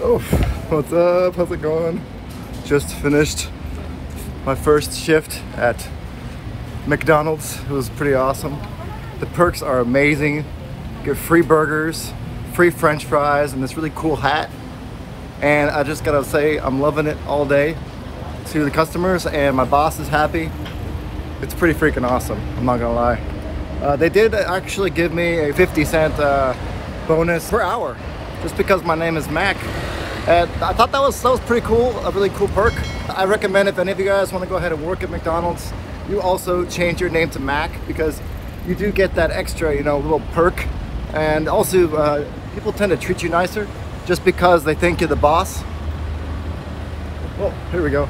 Oh, what's up? How's it going? Just finished my first shift at McDonald's. It was pretty awesome. The perks are amazing. You get free burgers, free French fries, and this really cool hat. And I just gotta say, I'm loving it all day to the customers, and my boss is happy. It's pretty freaking awesome, I'm not gonna lie. They did actually give me a 50-cent bonus per hour, just because my name is Mac. And I thought that was pretty cool, a really cool perk. I recommend if any of you guys want to go ahead and work at McDonald's, you also change your name to Mac, because you do get that extra, you know, little perk. And also, people tend to treat you nicer just because they think you're the boss. Well, here we go.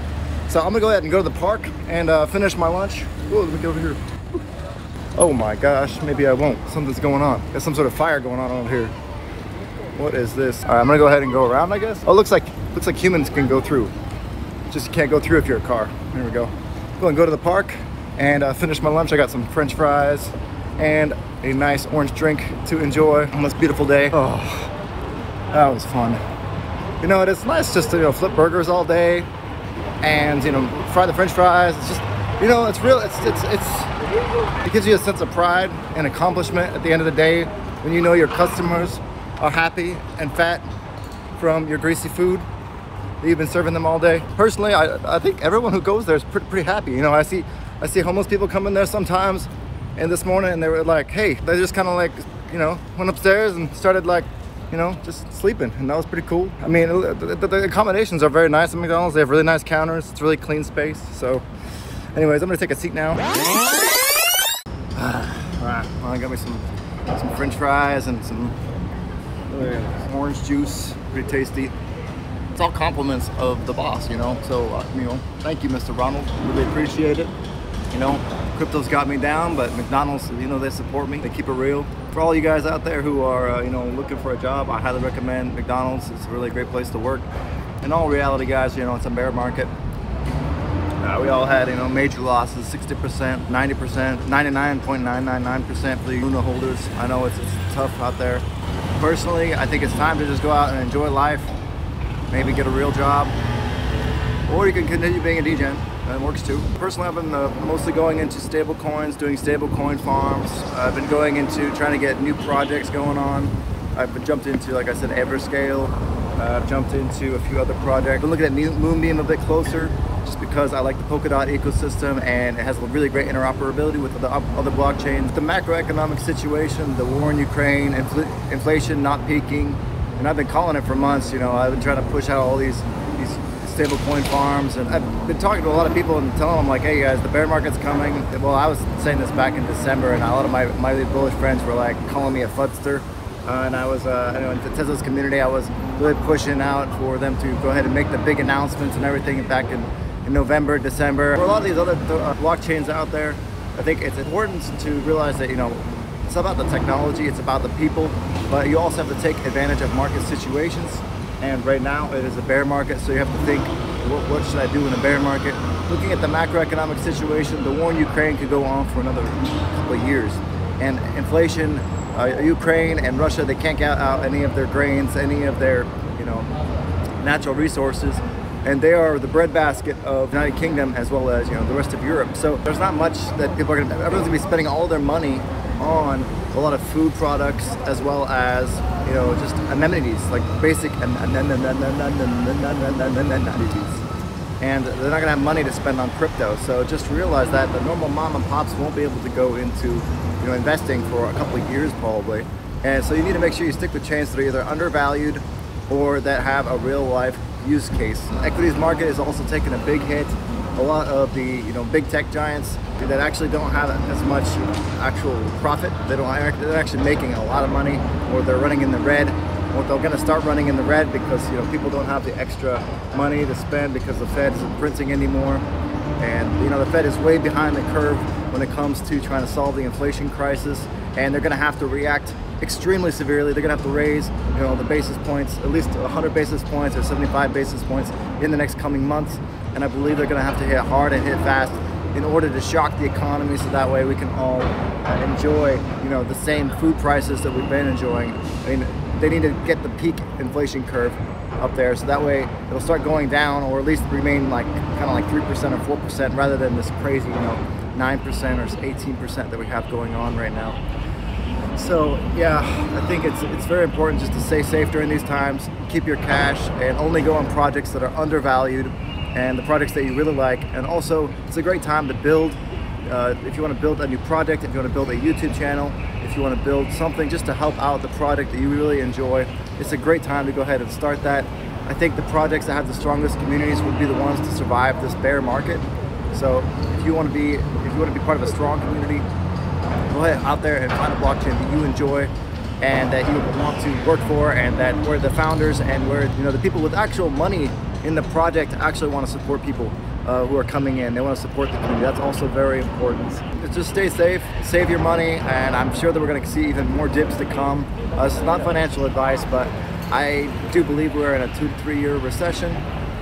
So I'm gonna go ahead and go to the park and finish my lunch. Oh, let me get over here. Oh my gosh, maybe I won't. Something's going on. There's some sort of fire going on over here. What is this? All right, I'm gonna go ahead and go around, I guess. Oh, looks like humans can go through. Just you can't go through if you're a car. Here we go. Go and go to the park and finish my lunch. I got some French fries and a nice orange drink to enjoy on this beautiful day. Oh, that was fun. You know, it's nice just to, you know, flip burgers all day and, you know, fry the French fries. It's just, you know, it's real. It gives you a sense of pride and accomplishment at the end of the day when you know your customers are happy and fat from your greasy food that you've been serving them all day. Personally, I think everyone who goes there is pretty happy. You know, I see homeless people come in there sometimes, and this morning and they were like, hey, they just kind of like, you know, went upstairs and started like, you know, just sleeping, and that was pretty cool. I mean, the accommodations are very nice at McDonald's. They have really nice counters. It's really clean space. So anyways, I'm gonna take a seat now. All right, well, I got me some French fries and some orange juice, pretty tasty. It's all compliments of the boss, you know. So, you know, thank you, Mr. Ronald. Really appreciate it. You know, crypto's got me down, but McDonald's, you know, they support me. They keep it real. For all you guys out there who are, you know, looking for a job, I highly recommend McDonald's. It's a really great place to work. In all reality, guys, you know, it's a bear market. We all had, you know, major losses, 60%, 90%, 99.999% for the Luna holders. I know it's tough out there. Personally, I think it's time to just go out and enjoy life, maybe get a real job, or you can continue being a DJ. That works too. Personally, I've been mostly going into stable coins, doing stable coin farms. I've been going into trying to get new projects going on. I've jumped into, like I said, Everscale. I've jumped into a few other projects. I've been looking at Moonbeam a bit closer, just because I like the Polkadot ecosystem and it has a really great interoperability with the other blockchains. The macroeconomic situation, the war in Ukraine, inflation not peaking, and I've been calling it for months. You know, I've been trying to push out all these stable coin farms, and I've been talking to a lot of people and telling them like, hey guys, the bear market's coming. Well, I was saying this back in December, and a lot of my bullish friends were like calling me a fudster. And I was, you know, in the Tesla's community, I was really pushing out for them to go ahead and make the big announcements and everything back in November, December. For a lot of these other blockchains out there, I think it's important to realize that, you know, it's about the technology, it's about the people, but you also have to take advantage of market situations. And right now it is a bear market, so you have to think, what should I do in a bear market? Looking at the macroeconomic situation, the war in Ukraine could go on for another couple of years. And inflation, Ukraine and Russia, they can't get out any of their grains, any of their, you know, natural resources. And they are the breadbasket of the United Kingdom as well as, you know, the rest of Europe. So there's not much that people are going to, everyone's going to be spending all their money on a lot of food products as well as, you know, just amenities, like basic amenities. And they're not going to have money to spend on crypto. So just realize that the normal mom and pops won't be able to go into, you know, investing for a couple of years probably. And so you need to make sure you stick with chains that are either undervalued or that have a real life use case. The equities market is also taking a big hit. A lot of the, you know, big tech giants that actually don't have as much actual profit, they're actually making a lot of money, or they're running in the red, or they're going to start running in the red because, you know, people don't have the extra money to spend because the Fed isn't printing anymore. And, you know, the Fed is way behind the curve when it comes to trying to solve the inflation crisis, and they're going to have to react extremely severely. They're going to have to raise, you know, the basis points, at least 100 basis points or 75 basis points in the next coming months. And I believe they're going to have to hit hard and hit fast in order to shock the economy, so that way we can all enjoy, you know, the same food prices that we've been enjoying. I mean, they need to get the peak inflation curve up there, so that way it'll start going down, or at least remain like kind of like 3% or 4%, rather than this crazy, you know, 9% or 18% that we have going on right now. So yeah, I think it's very important just to stay safe during these times, keep your cash, and only go on projects that are undervalued and the projects that you really like. And also, it's a great time to build. If you want to build a new project, if you want to build a YouTube channel, if you want to build something just to help out the project that you really enjoy, it's a great time to go ahead and start that. I think the projects that have the strongest communities would be the ones to survive this bear market. So if you want to be part of a strong community, go ahead out there and find a blockchain that you enjoy and that you want to work for, and that where the founders and where, you know, the people with actual money in the project actually want to support people who are coming in. They want to support the community. That's also very important. Just stay safe, save your money, and I'm sure that we're going to see even more dips to come. This is not financial advice, but I do believe we're in a 2 to 3 year recession.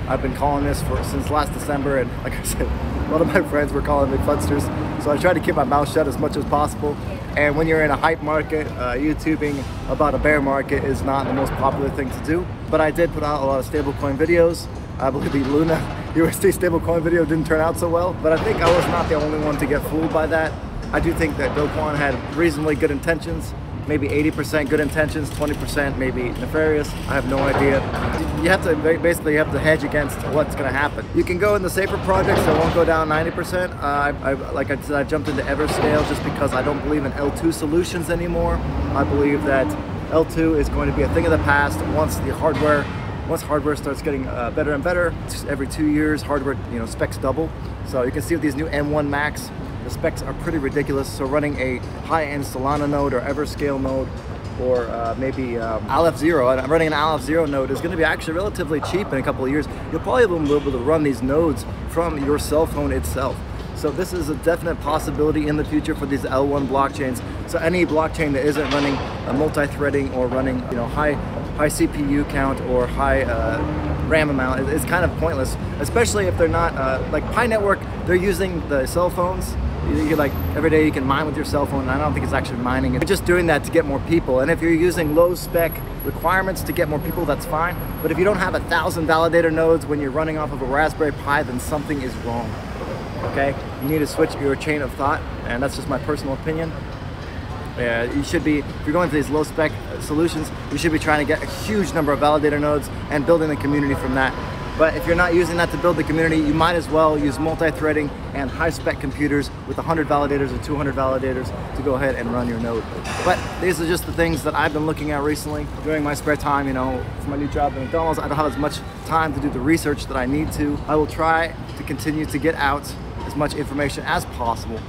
I've been calling this since last December, and like I said, a lot of my friends were calling me funsters, so I try to keep my mouth shut as much as possible. And when you're in a hype market, YouTubing about a bear market is not the most popular thing to do. But I did put out a lot of stablecoin videos. I believe the Luna USD stablecoin video didn't turn out so well, but I think I was not the only one to get fooled by that. I do think that Do Kwon had reasonably good intentions, maybe 80% good intentions, 20% maybe nefarious. I have no idea. You have to basically hedge against what's going to happen. You can go in the safer projects that won't go down 90%. Like I said, I jumped into Everscale just because I don't believe in L2 solutions anymore. I believe that L2 is going to be a thing of the past once hardware starts getting better and better. Every 2 years, hardware, you know, specs double. So you can see with these new M1 Max, the specs are pretty ridiculous. So running a high-end Solana node or Everscale node, or maybe Aleph Zero, and running an Aleph Zero node is going to be actually relatively cheap in a couple of years. You'll probably be able to run these nodes from your cell phone itself. So this is a definite possibility in the future for these L1 blockchains. So any blockchain that isn't running a multi-threading or running, you know, high CPU count or high RAM amount is kind of pointless, especially if they're not like Pi Network. They're using the cell phones. Like every day you can mine with your cell phone, and I don't think it's actually mining. It's just doing that to get more people. And if you're using low spec requirements to get more people, that's fine. But if you don't have 1,000 validator nodes when you're running off of a Raspberry Pi, then something is wrong. Okay, you need to switch your chain of thought, and that's just my personal opinion. You should be, if you're going to these low spec solutions, you should be trying to get a huge number of validator nodes and building the community from that. But if you're not using that to build the community, you might as well use multi-threading and high-spec computers with 100 validators or 200 validators to go ahead and run your node. But these are just the things that I've been looking at recently during my spare time. You know, for my new job at McDonald's, I don't have as much time to do the research that I need to. I will try to continue to get out as much information as possible.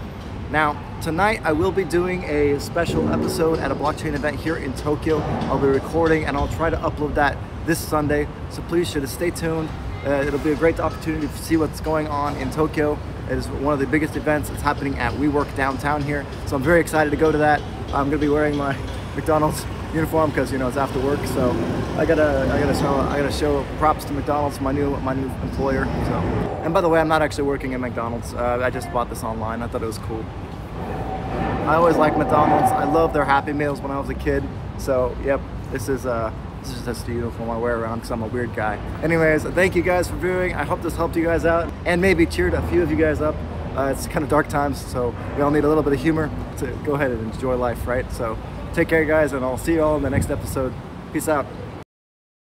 Now, tonight I will be doing a special episode at a blockchain event here in Tokyo. I'll be recording and I'll try to upload that this Sunday, so please stay tuned. It'll be a great opportunity to see what's going on in Tokyo. It is one of the biggest events. It's happening at WeWork downtown here, so I'm very excited to go to that. I'm going to be wearing my McDonald's uniform because, you know, it's after work, so I gotta show props to McDonald's, my new employer. So, and by the way, I'm not actually working at McDonald's. I just bought this online. I thought it was cool. I always like McDonald's. I love their Happy Meals when I was a kid. So, yep, this is just the uniform I wear around because I'm a weird guy. Anyways, thank you guys for viewing. I hope this helped you guys out and maybe cheered a few of you guys up. It's kind of dark times, so we all need a little bit of humor to go ahead and enjoy life, right? So take care, guys, and I'll see you all in the next episode. Peace out.